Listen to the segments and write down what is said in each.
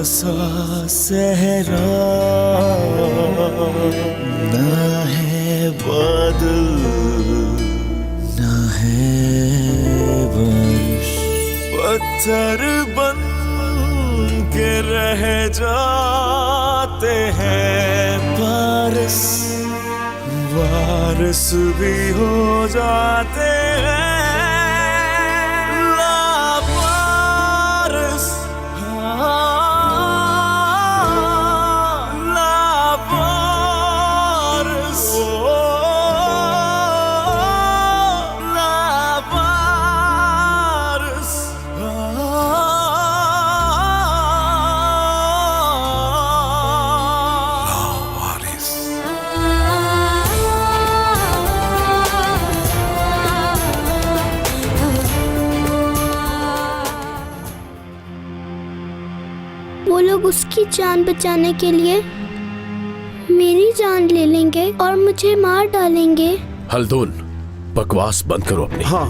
सा सहरा ना है बादल ना है बारिश, पत्थर बन के रह जाते हैं बारिश, बारिश भी हो जाते हैं लावारिस। लावारिस, लावारिस। वो लोग उसकी जान बचाने के लिए मेरी जान ले लेंगे और मुझे मार डालेंगे। हल्दून, बकवास बंद करो अपनी। हाँ,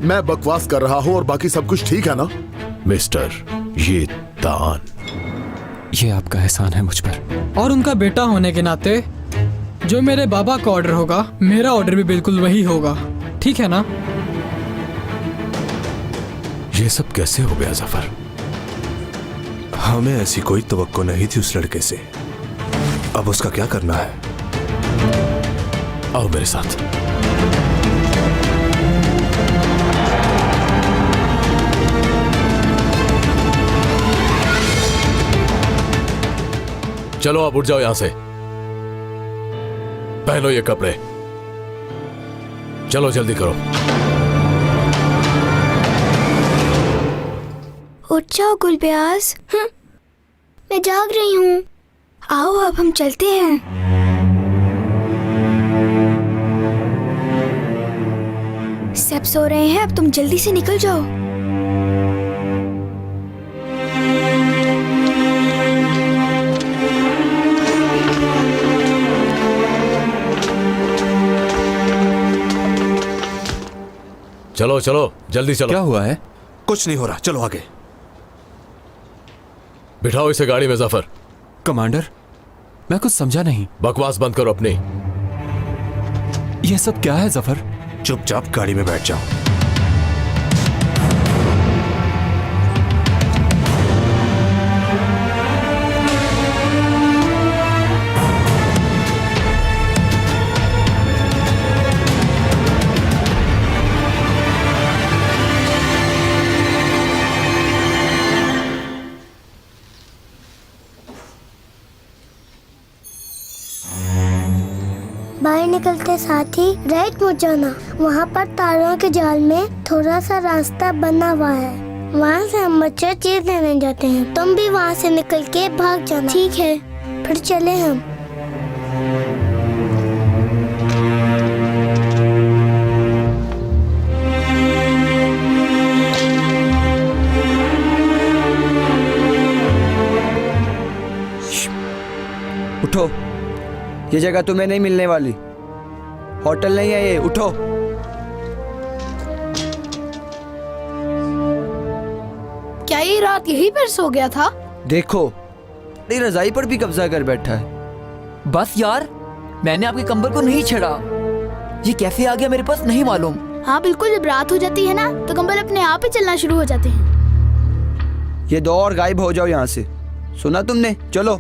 मैं बकवास कर रहा हूँ और बाकी सब कुछ ठीक है ना? मिस्टर, ये दान, ये आपका एहसान है मुझ पर। और उनका बेटा होने के नाते जो मेरे बाबा का ऑर्डर होगा, मेरा ऑर्डर भी बिल्कुल वही होगा, ठीक है ना? ये सब कैसे हो गया जफर? हमें ऐसी कोई तवक्को नहीं थी उस लड़के से। अब उसका क्या करना है? आओ मेरे साथ। चलो आप उठ जाओ यहां से, पहनो ये कपड़े, चलो जल्दी करो। उठ जाओ गुलब्याज, मैं जाग रही हूँ। आओ अब हम चलते हैं। सब सो रहे हैं, अब तुम जल्दी से निकल जाओ। चलो चलो जल्दी चलो। क्या हुआ है? कुछ नहीं हो रहा, चलो आगे। बिठाओ इसे गाड़ी में जफर। कमांडर, मैं कुछ समझा नहीं। बकवास बंद करो अपनी। ये सब क्या है जफर? चुपचाप गाड़ी में बैठ जाओ। बाहर निकलते साथ ही राइट मुड़ जाना। वहाँ पर तारों के जाल में थोड़ा सा रास्ता बना हुआ है, वहाँ से हम बच्चे चीज लेने जाते हैं। तुम भी वहाँ से निकल के भाग जाना, ठीक है? फिर चले हम। उठो, ये जगह तुम्हें नहीं मिलने वाली। होटल नहीं है ये, उठो। क्या ये रात यहीं पर सो गया था? देखो, ये रजाई पर भी कब्जा कर बैठा है। बस यार, मैंने आपके कंबल को नहीं छेड़ा। ये कैसे आ गया मेरे पास नहीं मालूम। हाँ बिल्कुल, जब रात हो जाती है ना तो कंबल अपने आप ही चलना शुरू हो जाते हैं। ये दो और गायब हो जाओ यहाँ से, सुना तुमने? चलो।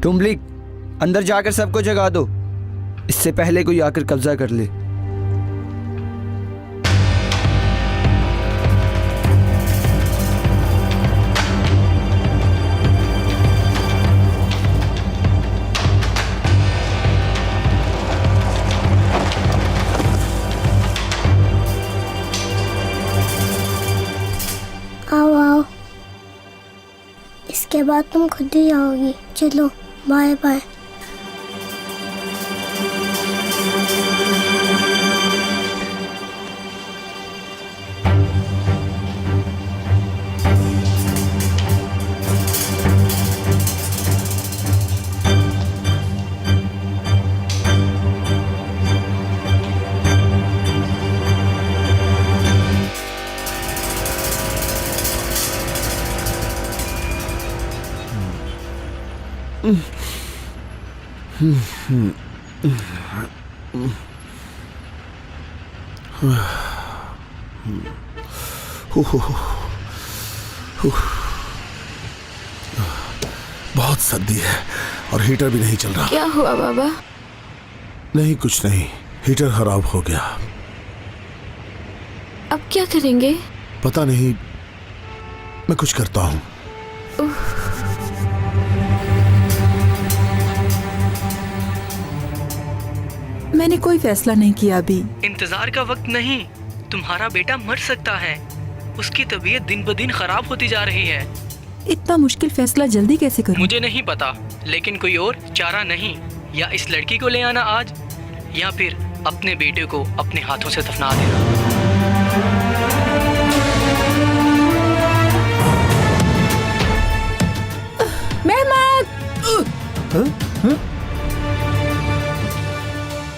टुम्बलिक, अंदर जाकर सबको जगा दो, इससे पहले कोई आकर कब्जा कर ले। आओ आओ, इसके बाद तुम खुद ही आओगी। चलो, बाय बाय। बहुत सर्दी है और हीटर भी नहीं चल रहा। क्या हुआ बाबा? नहीं कुछ नहीं, हीटर खराब हो गया। अब क्या करेंगे? पता नहीं, मैं कुछ करता हूँ। मैंने कोई फैसला नहीं किया अभी। इंतजार का वक्त नहीं, तुम्हारा बेटा मर सकता है। उसकी तबीयत दिन ब दिन खराब होती जा रही है। इतना मुश्किल फैसला जल्दी कैसे करूं? मुझे नहीं पता, लेकिन कोई और चारा नहीं। या इस लड़की को ले आना आज, या फिर अपने बेटे को अपने हाथों से दफना देना।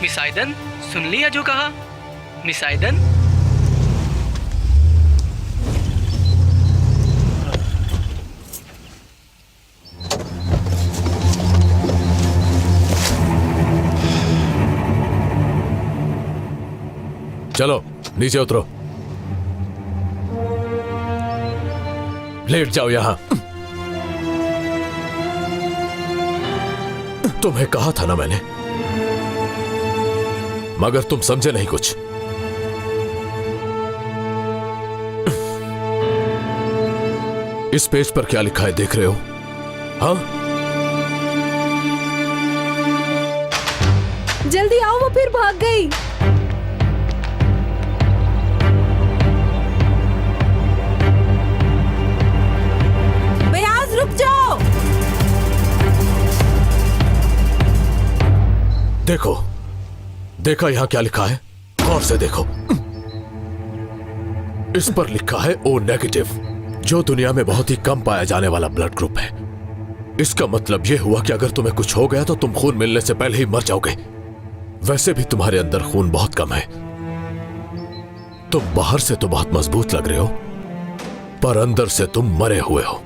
मिस आयदन, सुन लिया जो कहा? मिस आयदन, चलो नीचे उतरो, लेट जाओ यहां। तुम्हें कहा था ना मैंने, मगर तुम समझे नहीं कुछ। इस पेज पर क्या लिखा है देख रहे हो? हाँ, जल्दी आओ, वो फिर भाग गई। बयाज रुक जाओ। देखो, देखा यहां क्या लिखा है? गौर से देखो। इस पर लिखा है O नेगेटिव, जो दुनिया में बहुत ही कम पाया जाने वाला ब्लड ग्रुप है। इसका मतलब यह हुआ कि अगर तुम्हें कुछ हो गया तो तुम खून मिलने से पहले ही मर जाओगे। वैसे भी तुम्हारे अंदर खून बहुत कम है। तुम बाहर से तो बहुत मजबूत लग रहे हो, पर अंदर से तुम मरे हुए हो।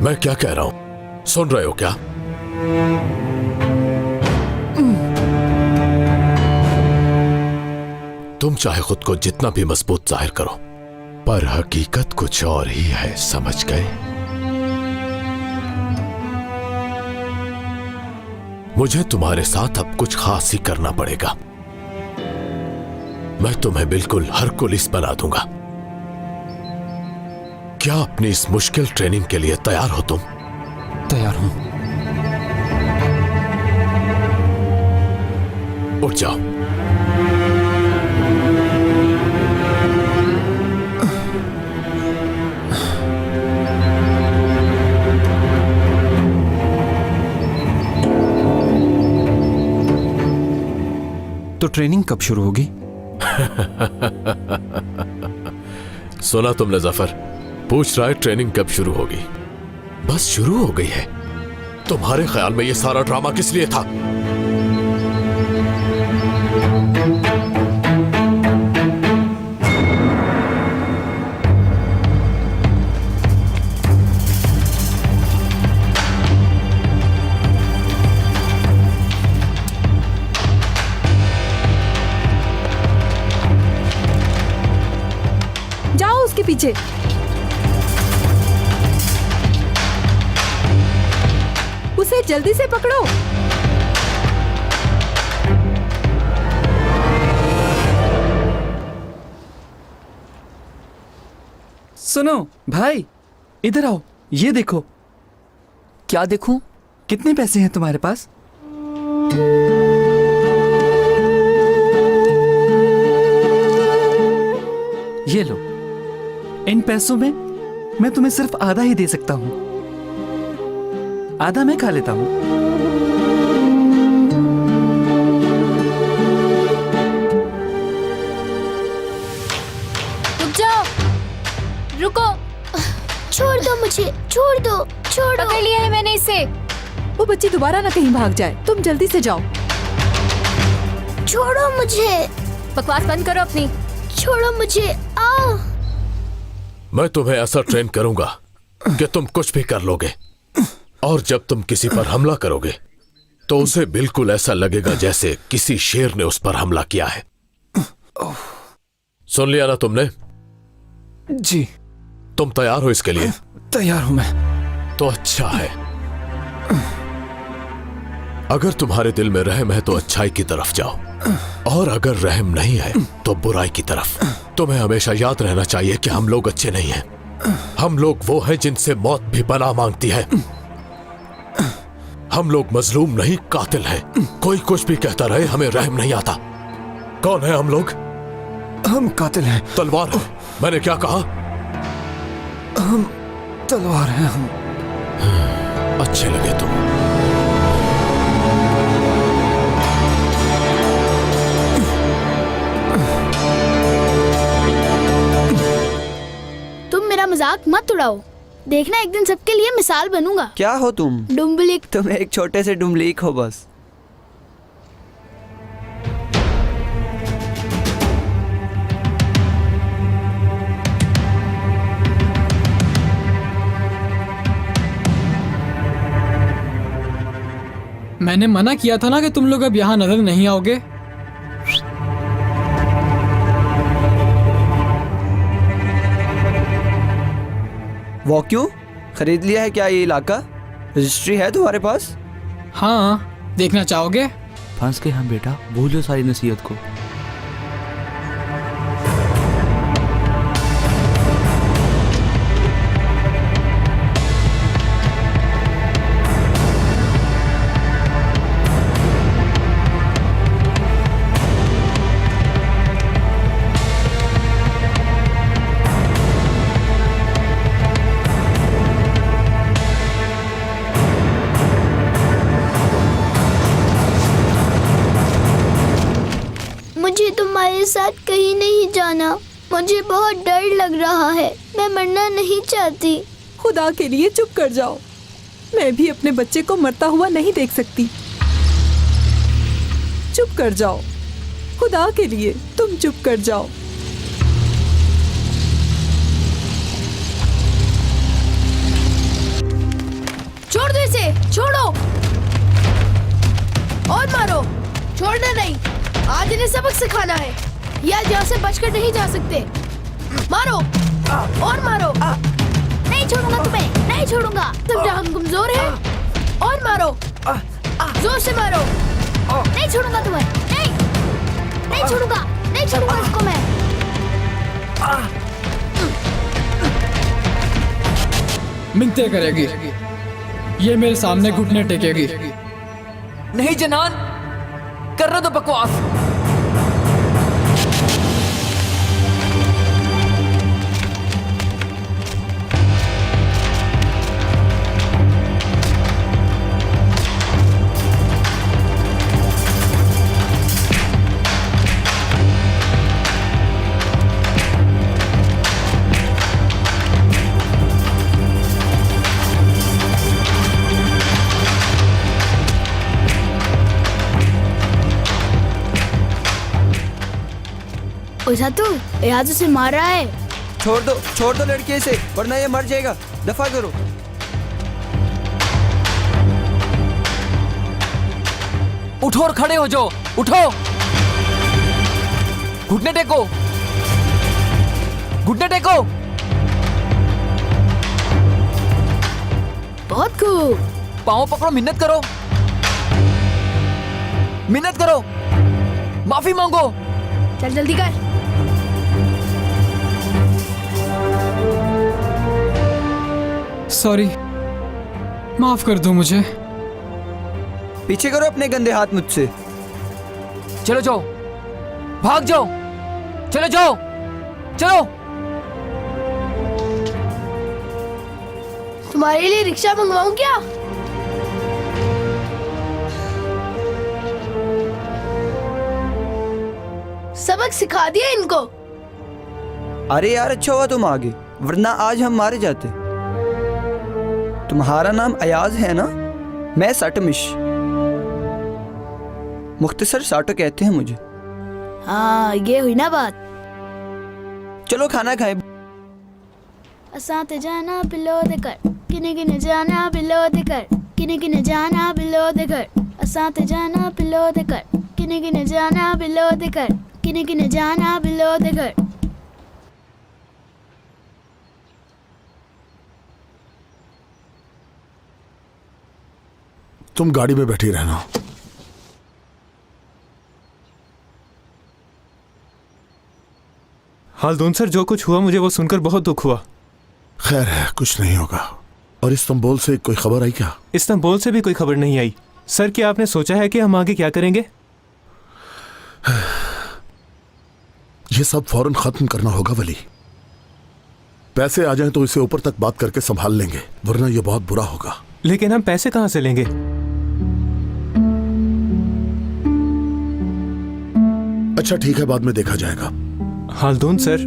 मैं क्या कह रहा हूं, सुन रहे हो क्या? तुम चाहे खुद को जितना भी मजबूत जाहिर करो, पर हकीकत कुछ और ही है, समझ गए? मुझे तुम्हारे साथ अब कुछ खास ही करना पड़ेगा। मैं तुम्हें बिल्कुल हरकुलिस बना दूंगा। क्या अपनी इस मुश्किल ट्रेनिंग के लिए तैयार हो तुम? तैयार हूं। उठ जाओ। तो ट्रेनिंग कब शुरू होगी? सुना तुमने जफर, पूछ रहा है ट्रेनिंग कब शुरू होगी। बस शुरू हो गई है। तुम्हारे ख्याल में ये सारा ड्रामा किस लिए था? पीछे उसे जल्दी से पकड़ो। सुनो भाई, इधर आओ, ये देखो। क्या देखूं? कितने पैसे हैं तुम्हारे पास? ये लो। इन पैसों में मैं तुम्हें सिर्फ आधा ही दे सकता हूं। आधा मैं खा लेता हूं। रुक जाओ, रुको। छोड़ दो मुझे, छोड़ दो, छोड़ो। पकड़ लिया है मैंने इसे। वो बच्ची दोबारा ना कहीं भाग जाए। तुम जल्दी से जाओ। छोड़ो मुझे। बकवास बंद करो अपनी। छोड़ो मुझे। आओ। मैं तुम्हें ऐसा ट्रेन करूंगा कि तुम कुछ भी कर लोगे, और जब तुम किसी पर हमला करोगे तो उसे बिल्कुल ऐसा लगेगा जैसे किसी शेर ने उस पर हमला किया है। सुन लिया ना तुमने? जी। तुम तैयार हो इसके लिए? तैयार हूं मैं। तो अच्छा है। अगर तुम्हारे दिल में रहम है तो अच्छाई की तरफ जाओ, और अगर रहम नहीं है तो बुराई की तरफ। तुम्हें हमेशा याद रहना चाहिए कि हम लोग अच्छे नहीं हैं। हम लोग वो हैं जिनसे मौत भी पनाह मांगती है। हम लोग मजलूम नहीं, कातिल हैं। कोई कुछ भी कहता रहे, हमें रहम नहीं आता। कौन है हम लोग? हम कातिल हैं। तलवार है। मैंने क्या कहा? हम तलवार हैं। हम अच्छे लगे तुम। तुम मेरा मजाक मत उड़ाओ। देखना एक दिन सबके लिए मिसाल बनूंगा। क्या हो तुम? डुम्बलिक। तुम एक छोटे से डुम्बलीक हो बस। मैंने मना किया था ना कि तुम लोग अब यहाँ नजर नहीं आओगे। वो क्यों? खरीद लिया है क्या ये इलाका? रजिस्ट्री है तुम्हारे पास? हाँ, देखना चाहोगे? फंस गए हम बेटा, भूलो सारी नसीहत को। मुझे तुम्हारे साथ कहीं नहीं जाना। मुझे बहुत डर लग रहा है। मैं मरना नहीं चाहती। खुदा के लिए चुप कर जाओ। मैं भी अपने बच्चे को मरता हुआ नहीं देख सकती। चुप कर जाओ। खुदा के लिए तुम चुप कर जाओ। छोड़ दो इसे, छोड़ो और मारो। छोड़ना नहीं। आज इन्हें सबक सिखाना है। ये आज यहाँ से बचकर नहीं जा सकते। मारो और मारो। नहीं छोड़ूंगा तुम्हें, नहीं छोड़ूंगा। तुम जहाँ कमजोर है, और मारो, जोर से मारो। नहीं छोड़ूंगा तुम्हें, नहीं, नहीं छोड़ूंगा, नहीं छोड़ूंगा इसको मैं। मिन्नतें करेगी, ये मेरे सामने घुटने टेकेगी। नहीं जनान, कर रहे तो बकवास। ओझा तू आज उसे मार रहा है। छोड़ दो लड़के से, वरना ये मर जाएगा। दफा करो। उठो और खड़े हो जाओ। उठो, घुटने टेको, घुटने टेको। बहुत खूब। पाँव पकड़ो, मिन्नत करो, मिन्नत करो, माफी मांगो। चल जल्दी कर। सॉरी, माफ कर दो मुझे। पीछे करो अपने गंदे हाथ मुझसे। चलो जाओ, भाग जाओ, चलो जाओ, चलो। तुम्हारे लिए रिक्शा मंगवाऊं क्या? सबक सिखा दिया इनको। अरे यार, अच्छा हुआ तुम आ गए, वरना आज हम मारे जाते। तुम्हारा नाम अयाज है ना? मैं साटमिश, मुख्तसर साटो कहते हैं मुझे। हाँ, ये हुई ना बात। चलो खाना खाएं। असां ते जाना बिलो दे कर, किने किने जाना बिलो दे कर, किने किने जाना बिलो दे कर। असां ते जाना पिलो ते कर किने किने जाना पिलो ते कर किने किने जाना पिलो ते कर। तुम गाड़ी में बैठी रहना। हालदून सर, जो कुछ हुआ मुझे वो सुनकर बहुत दुख हुआ। खैर है, कुछ नहीं होगा। और इस्तांबुल से कोई खबर आई क्या? इस्तांबुल से भी कोई खबर नहीं आई। सर, क्या आपने सोचा है कि हम आगे क्या करेंगे? ये सब फौरन खत्म करना होगा वली। पैसे आ जाएं तो इसे ऊपर तक बात करके संभाल लेंगे, वरना ये बहुत बुरा होगा। लेकिन हम पैसे कहाँ से लेंगे? अच्छा ठीक है, बाद में देखा जाएगा। हालदून सर,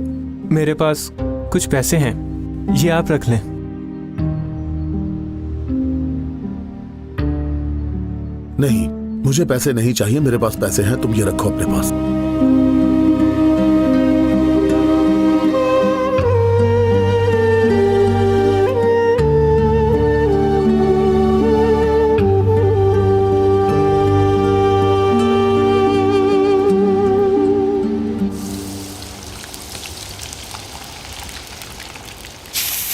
मेरे पास कुछ पैसे हैं, ये आप रख लें। नहीं, मुझे पैसे नहीं चाहिए, मेरे पास पैसे हैं, तुम ये रखो अपने पास।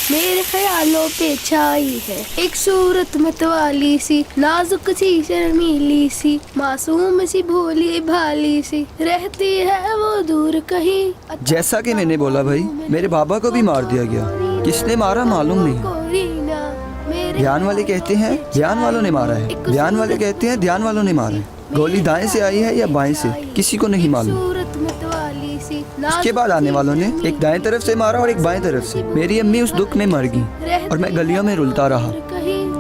मेरे ख्यालों पे छाई है एक सूरत मतवाली सी, नाजुक सी शर्मीली सी, मासूम सी भोली भाली सी, रहती है वो दूर कहीं। जैसा कि मैंने बोला भाई, मेरे बाबा को भी मार दिया गया। किसने मारा मालूम नहीं। ध्यान वाले कहते हैं ध्यान वालों ने मारा है, ध्यान वाले कहते हैं ध्यान वालों ने मारा है। गोली दाएं से आई है या बाएं से, किसी को नहीं मालूम। उसके बाद आने वालों ने एक दाएं तरफ से मारा और एक बाएं तरफ से। मेरी अम्मी उस दुख में मर गई और मैं गलियों में रुलता रहा।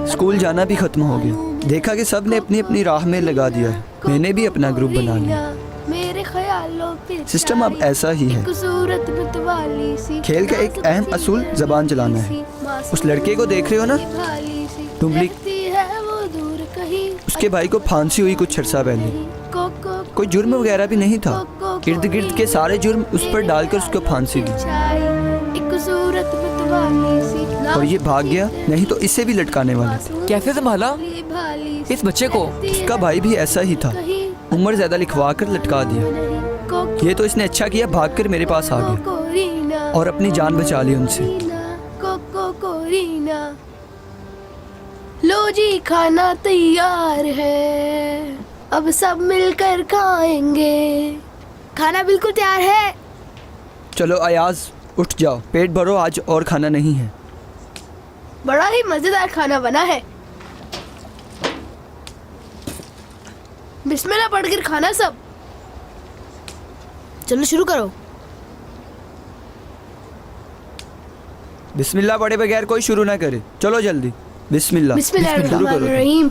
स्कूल जाना भी खत्म हो गया। देखा कि सब ने अपनी अपनी राह में लगा दिया है, मैंने भी अपना ग्रुप बना लिया। मेरे ख्यालों पे सिस्टम अब ऐसा ही है। खेल का एक अहम असूल जबान चलाना है। उस लड़के को देख रहे हो ना, टुम्बली, उसके भाई को फांसी हुई कुछ अर्सा पहले। कोई जुर्म वगैरह भी नहीं था, इर्द गिर्द के सारे जुर्म उस पर डालकर उसको फांसी दी और ये भाग गया, नहीं तो इसे भी लटकाने वाले। कैसे संभाला इस बच्चे को? उसका भाई भी ऐसा ही था, उम्र ज्यादा लिखवा कर लटका दिया। ये तो इसने अच्छा किया, भागकर मेरे पास आ गया और अपनी जान बचा ली उनसे। लो जी, खाना तैयार है, अब सब मिलकर खाएंगे। खाना बिल्कुल तैयार है। चलो अयाज, उठ जाओ, पेट भरो, आज और खाना नहीं है। बड़ा ही मजेदार खाना बना है। बिस्मिल्लाह पढ़कर खाना सब। चलो शुरू करो। बिस्मिल्लाह पढ़े बगैर कोई शुरू ना करे। चलो जल्दी, बिस्मिल्लाह। बिस्मिल्लाहिर्रहमानिर्रहीम।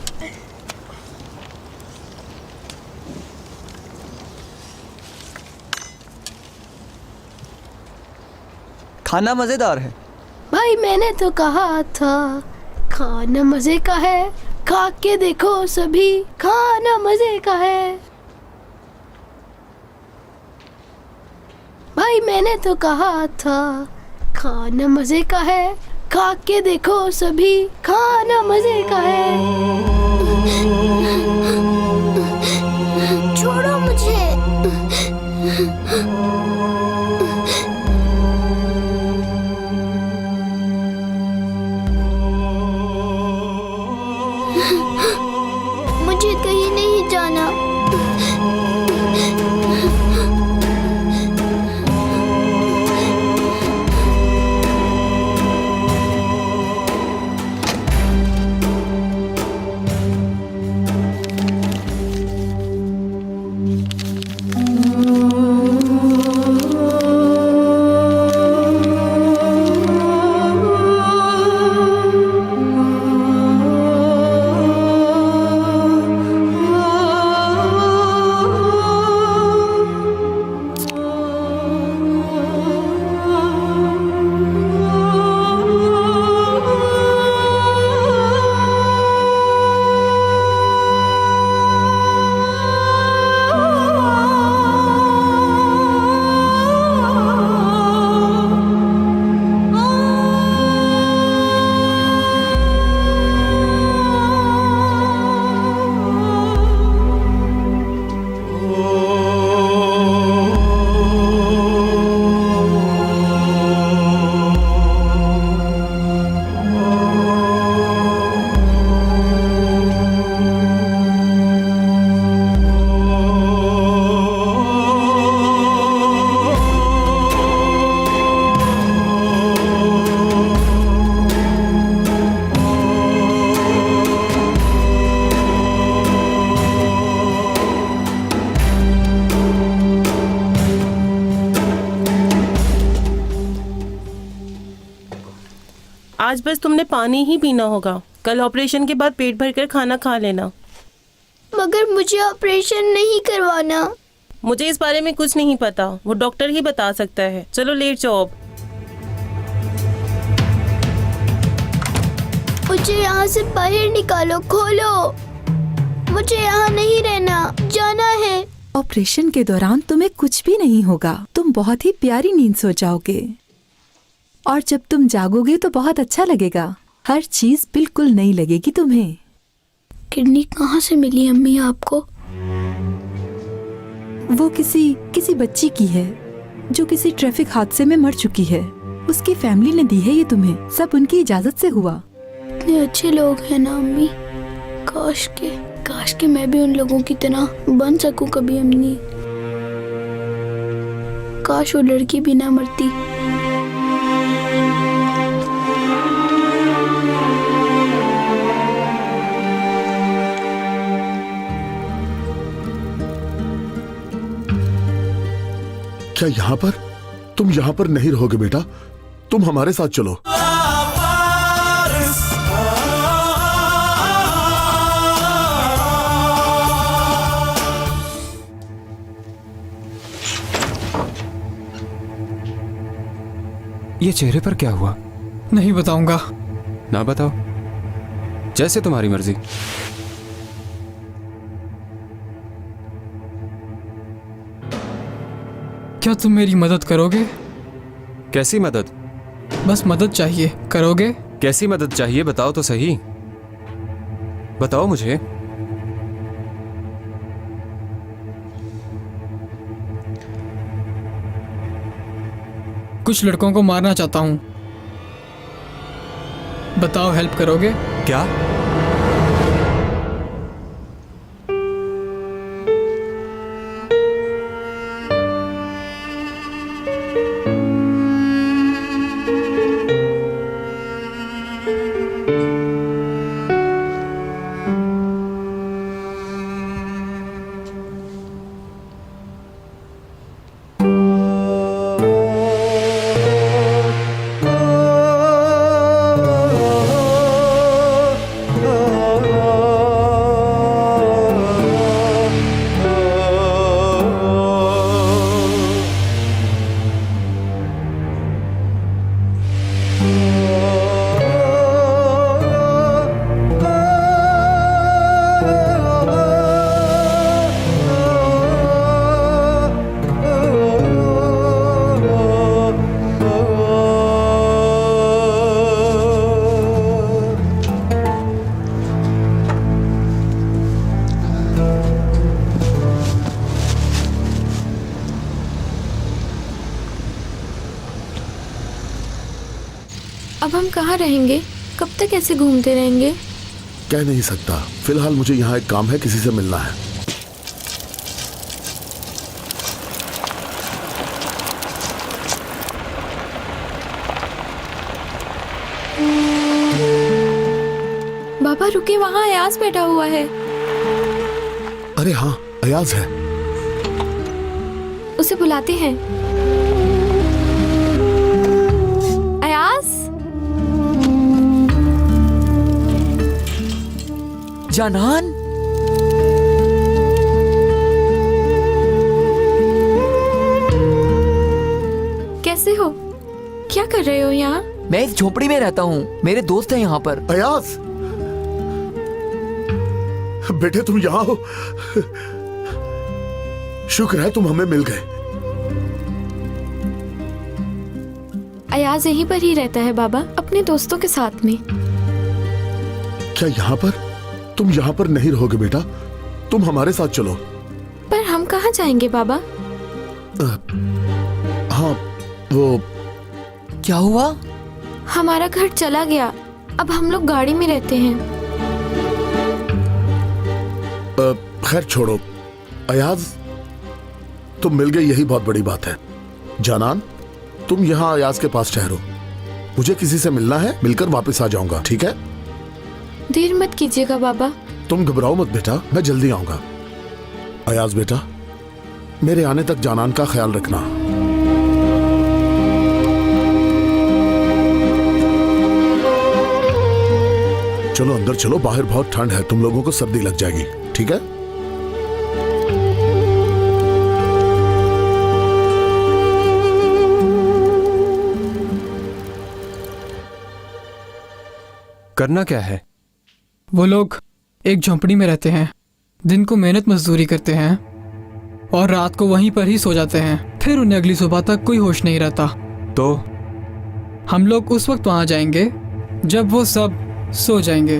खाना मजेदार है। भाई मैंने तो कहा था खाना मजे का है, खा के देखो सभी, खाना मजे का है। भाई मैंने तो कहा था खाना मजे का है, खा के देखो सभी, खाना मजे का है। छोड़ो मुझे। मुझे कहीं नहीं जाना। आज बस तुमने पानी ही पीना होगा। कल ऑपरेशन के बाद पेट भर कर खाना खा लेना। मगर मुझे ऑपरेशन नहीं करवाना। मुझे इस बारे में कुछ नहीं पता, वो डॉक्टर ही बता सकता है। चलो लेट जाओ अब। मुझे यहाँ से बाहर निकालो, खोलो। मुझे यहाँ नहीं रहना, जाना है। ऑपरेशन के दौरान तुम्हें कुछ भी नहीं होगा। तुम बहुत ही प्यारी नींद सो जाओगे और जब तुम जागोगे तो बहुत अच्छा लगेगा। हर चीज बिल्कुल नई लगेगी तुम्हें। किडनी कहाँ से मिली अम्मी आपको? वो किसी बच्ची की है जो किसी ट्रैफिक हादसे में मर चुकी है। उसकी फैमिली ने दी है ये तुम्हें, सब उनकी इजाजत से हुआ। इतने अच्छे लोग हैं ना अम्मी। काश के मैं भी उन लोगों की तरह बन सकूं कभी अम्मी। काश वो लड़की भी ना मरती। क्या यहाँ पर? तुम यहाँ पर नहीं रहोगे बेटा, तुम हमारे साथ चलो। ये चेहरे पर क्या हुआ? नहीं बताऊंगा। ना बताओ, जैसे तुम्हारी मर्जी। क्या तुम मेरी मदद करोगे? कैसी मदद? बस मदद चाहिए, करोगे? कैसी मदद चाहिए बताओ तो सही, बताओ मुझे। कुछ लड़कों को मारना चाहता हूँ, बताओ हेल्प करोगे? क्या? अब हम कहाँ रहेंगे? कब तक ऐसे घूमते रहेंगे? कह नहीं सकता। फिलहाल मुझे यहाँ एक काम है, किसी से मिलना है। बाबा रुके, वहाँ अयाज बैठा हुआ है। अरे हाँ, अयाज है। उसे बुलाते हैं। अयाज, जानान, कैसे हो? क्या कर रहे हो यहाँ? मैं इस झोपड़ी में रहता हूँ, मेरे दोस्त हैं यहाँ पर। अयाज, बेटे तुम यहाँ हो? शुक्र है तुम हमें मिल गए। अयाज यहीं पर ही रहता है बाबा, अपने दोस्तों के साथ में। क्या यहाँ पर? तुम यहाँ पर नहीं रहोगे बेटा, तुम हमारे साथ चलो। पर हम कहाँ जाएंगे बाबा? हाँ, वो क्या हुआ? हमारा घर चला गया, अब हम लोग गाड़ी में रहते हैं। खैर छोड़ो। अयाज, तुम मिल गए, यही बहुत बड़ी बात है। जानान, तुम यहाँ अयाज के पास ठहरो, मुझे किसी से मिलना है, मिलकर वापस आ जाऊंगा, ठीक है? देर मत कीजिएगा बाबा। तुम घबराओ मत बेटा, मैं जल्दी आऊंगा। अयाज बेटा, मेरे आने तक जानान का ख्याल रखना। चलो अंदर चलो, बाहर बहुत ठंड है, तुम लोगों को सर्दी लग जाएगी। ठीक है? करना क्या है? वो लोग एक झोंपड़ी में रहते हैं, दिन को मेहनत मजदूरी करते हैं और रात को वहीं पर ही सो जाते हैं। फिर उन्हें अगली सुबह तक कोई होश नहीं रहता। तो हम लोग उस वक्त वहां जाएंगे जब वो सब सो जाएंगे।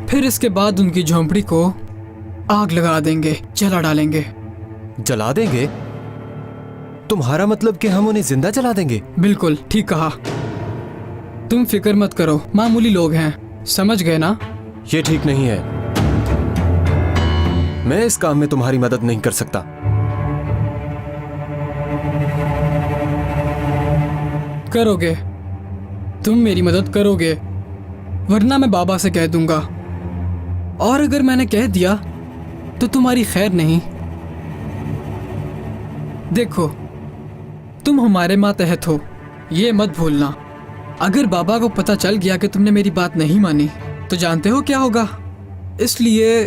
फिर इसके बाद उनकी झोंपड़ी को आग लगा देंगे, जला डालेंगे। जला देंगे? तुम्हारा मतलब कि हम उन्हें जिंदा जला देंगे? बिल्कुल ठीक कहा। तुम फिक्र मत करो, मामूली लोग हैं, समझ गए ना? ये ठीक नहीं है। मैं इस काम में तुम्हारी मदद नहीं कर सकता। करोगे, तुम मेरी मदद करोगे, वरना मैं बाबा से कह दूंगा। और अगर मैंने कह दिया तो तुम्हारी खैर नहीं। देखो, तुम हमारे मातहत हो, ये मत भूलना। अगर बाबा को पता चल गया कि तुमने मेरी बात नहीं मानी तो जानते हो क्या होगा। इसलिए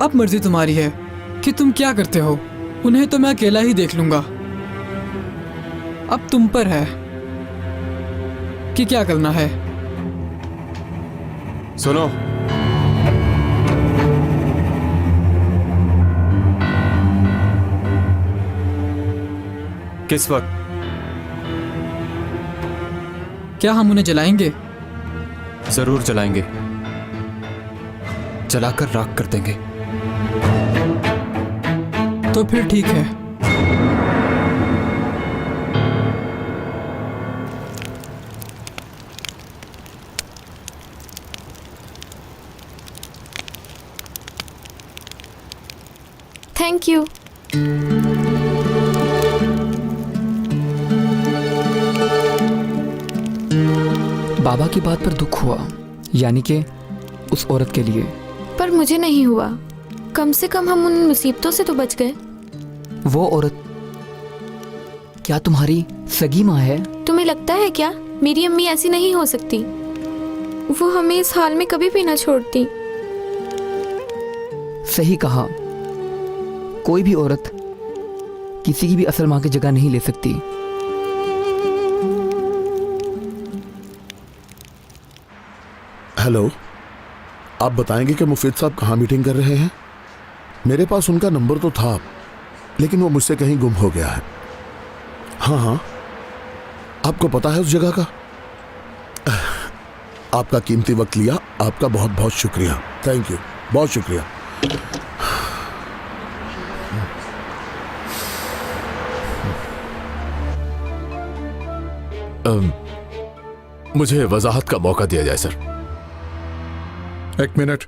अब मर्जी तुम्हारी है कि तुम क्या करते हो। उन्हें तो मैं अकेला ही देख लूंगा। अब तुम पर है कि क्या करना है। सुनो, किस वक्त? क्या हम उन्हें जलाएंगे? जरूर जलाएंगे, जलाकर राख कर देंगे। तो फिर ठीक है। Thank you. बाबा की बात पर दुख हुआ, यानी कि उस औरत के लिए। पर मुझे नहीं हुआ। कम से कम हम उन मुसीबतों से तो बच गए। वो औरत क्या तुम्हारी सगी माँ है? तुम्हें लगता है क्या मेरी अम्मी ऐसी नहीं हो सकती? वो हमें इस हाल में कभी भी ना छोड़ती। सही कहा, कोई भी औरत किसी की भी असल माँ की जगह नहीं ले सकती। हेलो, आप बताएंगे कि मुफीद साहब कहाँ मीटिंग कर रहे हैं? मेरे पास उनका नंबर तो था, लेकिन वो मुझसे कहीं गुम हो गया है। हाँ हाँ, आपको पता है उस जगह का? आपका कीमती वक्त लिया, आपका बहुत बहुत शुक्रिया। थैंक यू, बहुत शुक्रिया। मुझे वजाहत का मौका दिया जाए सर। एक मिनट।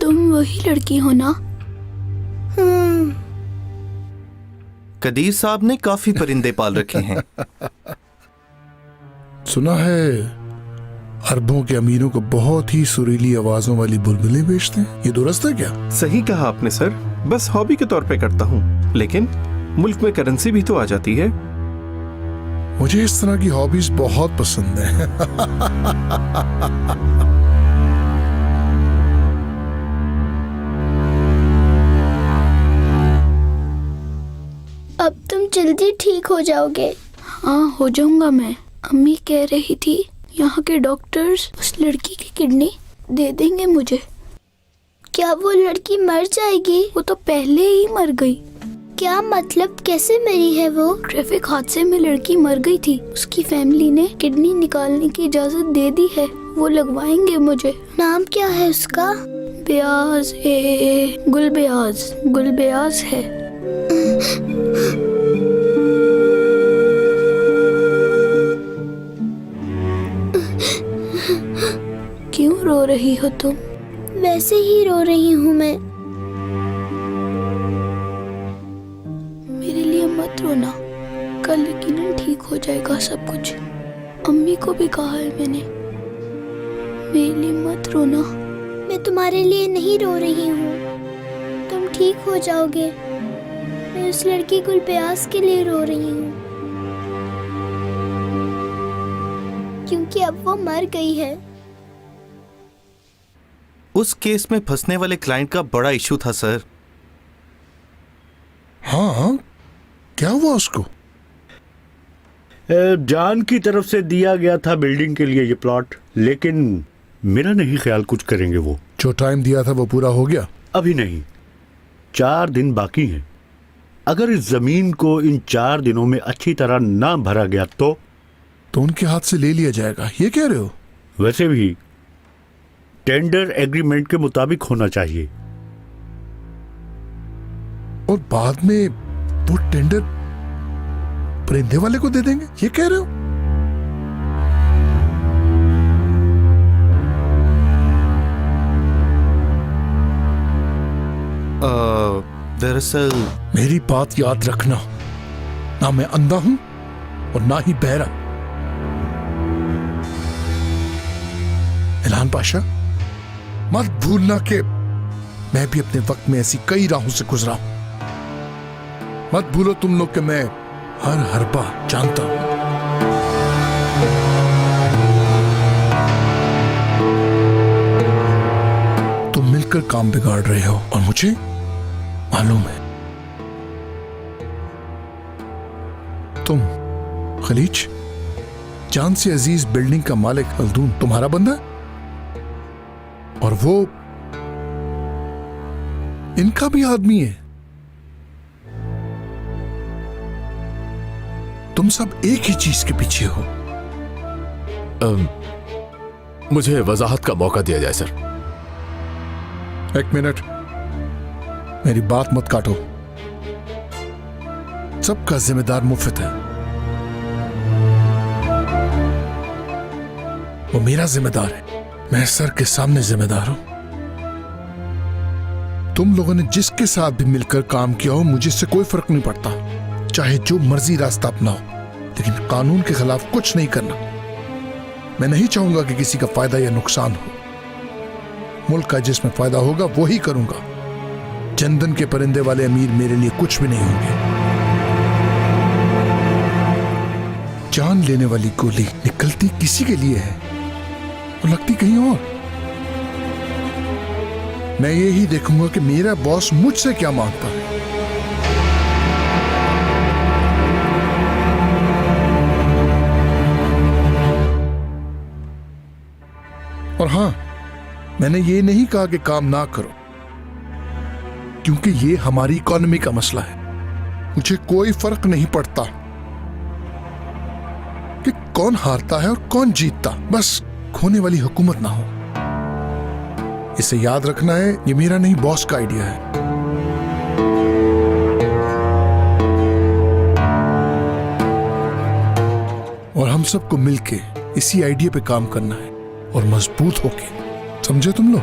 तुम वही लड़की हो ना कदीर साहब ने काफी परिंदे पाल रखे हैं। सुना है अरबों के अमीरों को बहुत ही सुरीली आवाजों वाली बुलबुलें बेचते हैं, ये दुरुस्त है क्या? सही कहा आपने सर, बस हॉबी के तौर पे करता हूँ, लेकिन मुल्क में करेंसी भी तो आ जाती है। मुझे इस तरह की हॉबीज बहुत पसंद है। अब तुम जल्दी ठीक हो जाओगे। हाँ हो जाऊंगा मैं। अम्मी कह रही थी यहाँ के डॉक्टर्स उस लड़की की किडनी दे देंगे मुझे। क्या वो लड़की मर जाएगी? वो तो पहले ही मर गई। क्या मतलब, कैसे मरी है वो? ट्रैफिक हादसे में लड़की मर गई थी, उसकी फैमिली ने किडनी निकालने की इजाजत दे दी है, वो लगवाएंगे मुझे। नाम क्या है उसका? ब्याज गुलब्याज, गुलब्याज है। क्यों रो रही हो तुम? वैसे ही रो रही हूँ मैं। मेरे लिए मत रोना, कल यकीनन ठीक हो जाएगा सब कुछ। अम्मी को भी कहा है मैंने, मेरे लिए मत रोना। मैं तुम्हारे लिए नहीं रो रही हूँ, तुम ठीक हो जाओगे। मैं उस लड़की गुलब्याज के लिए रो रही हूँ, क्योंकि अब वो मर गई है। उस केस में फंसने वाले क्लाइंट का बड़ा इशू था सर। हाँ, क्या हुआ उसको? जान की तरफ से दिया गया था बिल्डिंग के लिए ये प्लॉट, लेकिन मेरा नहीं ख्याल कुछ करेंगे वो। जो टाइम दिया था वो पूरा हो गया? अभी नहीं, 4 दिन बाकी हैं। अगर इस जमीन को इन 4 दिनों में अच्छी तरह ना भरा गया तो उनके हाथ से ले लिया जाएगा, ये कह रहे हो? वैसे भी टेंडर एग्रीमेंट के मुताबिक होना चाहिए। और बाद में वो टेंडर परिंदे वाले को दे देंगे, ये कह रहे हो? दरअसल मेरी बात याद रखना, ना मैं अंधा हूं और ना ही बहरा। इल्हान पाशा, मत भूलना कि मैं भी अपने वक्त में ऐसी कई राहों से गुजरा हूं। मत भूलो तुम लोग कि मैं हर हरबा जानता हूं। तुम मिलकर काम बिगाड़ रहे हो और मुझे मालूम है। तुम खलीज, जान से अजीज बिल्डिंग का मालिक हल्दून तुम्हारा बंदा है और वो इनका भी आदमी है। तुम सब एक ही चीज के पीछे हो। मुझे वजाहत का मौका दिया जाए सर। एक मिनट, मेरी बात मत काटो। सबका जिम्मेदार मुफ्त है, वो मेरा जिम्मेदार है। मैं सर के सामने जिम्मेदार हूं। तुम लोगों ने जिसके साथ भी मिलकर काम किया हो, मुझे इससे कोई फर्क नहीं पड़ता, चाहे जो मर्जी रास्ता अपनाओ, लेकिन कानून के खिलाफ कुछ नहीं करना। मैं नहीं चाहूंगा कि किसी का फायदा या नुकसान हो। मुल्क का जिसमें फायदा होगा वो ही करूंगा। चंदन के परिंदे वाले अमीर मेरे लिए कुछ भी नहीं होंगे। जान लेने वाली गोली निकलती किसी के लिए है और लगती कहीं और। मैं ये ही देखूंगा कि मेरा बॉस मुझसे क्या मांगता है। और हां, मैंने ये नहीं कहा कि काम ना करो, क्योंकि ये हमारी इकोनॉमी का मसला है। मुझे कोई फर्क नहीं पड़ता कि कौन हारता है और कौन जीतता, बस खोने वाली हुकूमत ना हो। इसे याद रखना है, ये मेरा नहीं बॉस का आइडिया है। और हम सबको मिलके इसी आइडिया पे काम करना है और मजबूत होके, समझे तुम लोग?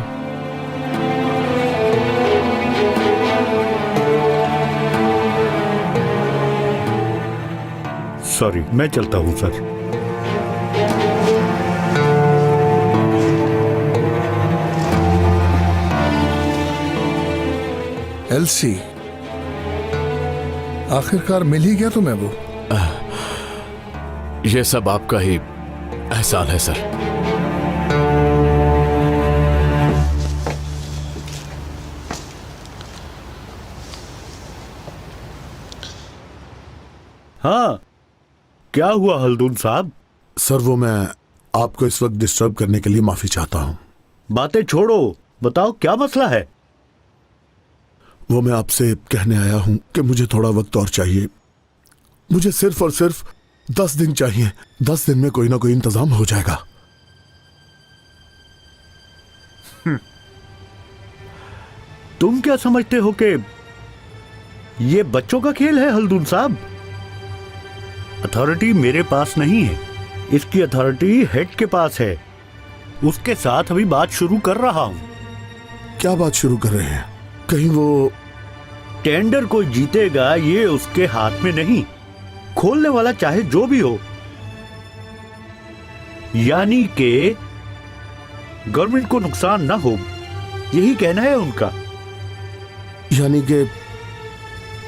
सॉरी, मैं चलता हूँ सर। एलसी, आखिरकार मिल ही गया तुम्हें वो? ये सब आपका ही एहसान है सर। हाँ, क्या हुआ हल्दून साहब? सर वो मैं आपको इस वक्त डिस्टर्ब करने के लिए माफी चाहता हूँ। बातें छोड़ो, बताओ क्या मसला है? वो मैं आपसे कहने आया हूं कि मुझे थोड़ा वक्त और चाहिए। मुझे सिर्फ और सिर्फ 10 दिन चाहिए। 10 दिन में कोई ना कोई इंतजाम हो जाएगा। तुम क्या समझते हो कि ये बच्चों का खेल है हल्दून साहब? अथॉरिटी मेरे पास नहीं है, इसकी अथॉरिटी हेड के पास है। उसके साथ अभी बात शुरू कर रहा हूं। क्या बात शुरू कर रहे हैं? कहीं वो टेंडर कोई जीतेगा ये उसके हाथ में नहीं, खोलने वाला चाहे जो भी हो। यानी कि गवर्नमेंट को नुकसान ना हो, यही कहना है उनका।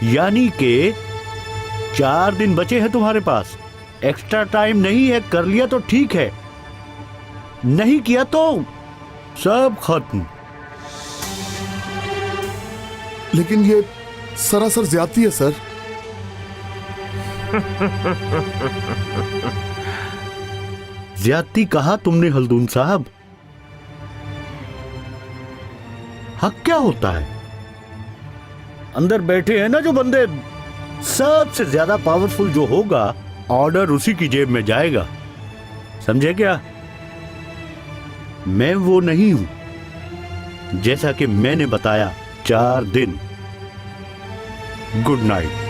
यानी कि 4 दिन बचे हैं तुम्हारे पास। एक्स्ट्रा टाइम नहीं है, कर लिया तो ठीक है, नहीं किया तो सब खत्म। लेकिन ये सरासर ज्यादती है सर। ज्यादती कहा तुमने हल्दून साहब? हक क्या होता है? अंदर बैठे हैं ना जो बंदे, सबसे ज्यादा पावरफुल जो होगा, ऑर्डर उसी की जेब में जाएगा। समझे क्या? मैं वो नहीं हूं। जैसा कि मैंने बताया, 4 दिन। Good night.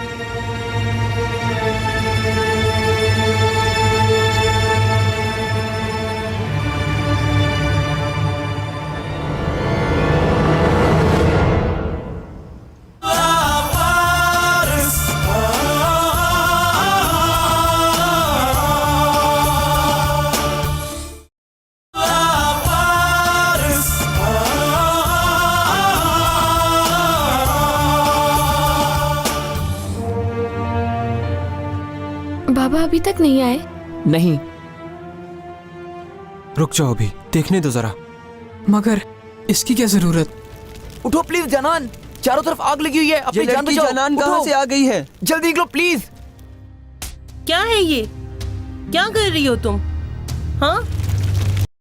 बाबा अभी तक नहीं आए? नहीं। रुक जाओ, अभी देखने दो जरा। मगर इसकी क्या जरूरत? उठो प्लीज जनान, चारों तरफ आग लगी हुई है। अपनी ये जान लड़की बचाओ। जनान उठो। कहाँ से आ गई है? जल्दी निकलो प्लीज। क्या है ये? क्या कर रही हो तुम? हाँ,